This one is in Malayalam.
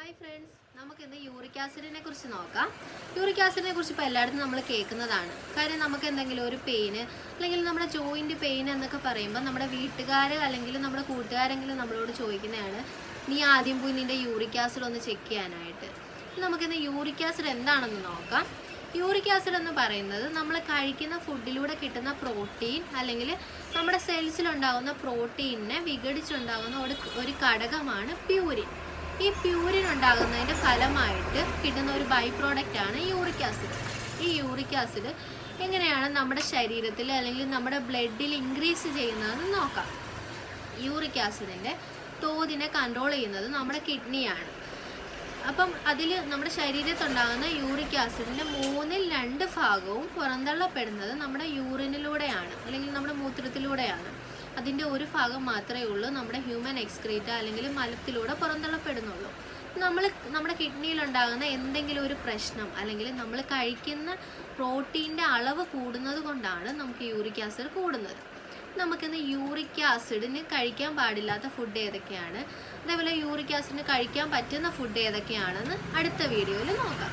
ഹായ് ഫ്രണ്ട്സ്, നമുക്കിന്ന് യൂറിക് ആസിഡിനെ കുറിച്ച് നോക്കാം. യൂറിക് ആസിഡിനെ കുറിച്ച് ഇപ്പോൾ എല്ലായിടത്തും നമ്മൾ കേൾക്കുന്നതാണ്. കാര്യം നമുക്ക് എന്തെങ്കിലും ഒരു പെയിന് അല്ലെങ്കിൽ നമ്മുടെ ജോയിൻറ്റ് പെയിൻ എന്നൊക്കെ പറയുമ്പോൾ നമ്മുടെ വീട്ടുകാർ അല്ലെങ്കിൽ നമ്മുടെ കൂട്ടുകാരെങ്കിലും നമ്മളോട് ചോദിക്കുന്നതാണ്, നീ ആദ്യം പോയി നിൻ്റെ യൂറിക് ആസിഡ് ഒന്ന് ചെക്ക് ചെയ്യാനായിട്ട്. നമുക്കിന്ന് യൂറിക് ആസിഡ് എന്താണെന്ന് നോക്കാം. യൂറിക് ആസിഡ് എന്ന് പറയുന്നത് നമ്മൾ കഴിക്കുന്ന ഫുഡിലൂടെ കിട്ടുന്ന പ്രോട്ടീൻ അല്ലെങ്കിൽ നമ്മുടെ സെൽസിലുണ്ടാകുന്ന പ്രോട്ടീനിനെ വിഘടിച്ചുണ്ടാകുന്ന ഒരു ഘടകമാണ് പ്യൂരിൻ. ഈ പ്യൂരിൻ ഉണ്ടാകുന്നതിൻ്റെ ഫലമായിട്ട് കിട്ടുന്ന ഒരു ബൈ പ്രോഡക്റ്റാണ് യൂറിക് ആസിഡ്. ഈ യൂറിക് ആസിഡ് എങ്ങനെയാണ് നമ്മുടെ ശരീരത്തിൽ അല്ലെങ്കിൽ നമ്മുടെ ബ്ലഡിൽ ഇൻക്രീസ് ചെയ്യുന്നതെന്ന് നോക്കാം. യൂറിക് ആസിഡിൻ്റെ തോതിനെ കൺട്രോൾ ചെയ്യുന്നത് നമ്മുടെ കിഡ്നിയാണ്. അപ്പം അതിൽ നമ്മുടെ ശരീരത്തുണ്ടാകുന്ന യൂറിക് ആസിഡിൻ്റെ 2/3 ഭാഗവും പുറന്തള്ളപ്പെടുന്നത് നമ്മുടെ യൂറിനിലൂടെയാണ് അല്ലെങ്കിൽ നമ്മുടെ മൂത്രത്തിലൂടെയാണ്. അതിൻ്റെ ഒരു ഭാഗം മാത്രമേ ഉള്ളൂ നമ്മുടെ ഹ്യൂമൻ എക്സ്ക്രീറ്റ അല്ലെങ്കിൽ മലത്തിലൂടെ പുറന്തള്ളപ്പെടുന്നുള്ളൂ. നമ്മുടെ കിഡ്നിയിലുണ്ടാകുന്ന എന്തെങ്കിലും ഒരു പ്രശ്നം അല്ലെങ്കിൽ നമ്മൾ കഴിക്കുന്ന പ്രോട്ടീൻ്റെ അളവ് കൂടുന്നത് കൊണ്ടാണ് നമുക്ക് യൂറിക് ആസിഡ് കൂടുന്നത്. നമുക്കിന്ന് യൂറിക് ആസിഡിന് കഴിക്കാൻ പാടില്ലാത്ത ഫുഡ് ഏതൊക്കെയാണ്, അതേപോലെ യൂറിക് ആസിഡിന് കഴിക്കാൻ പറ്റുന്ന ഫുഡ് ഏതൊക്കെയാണെന്ന് അടുത്ത വീഡിയോയിൽ നോക്കാം.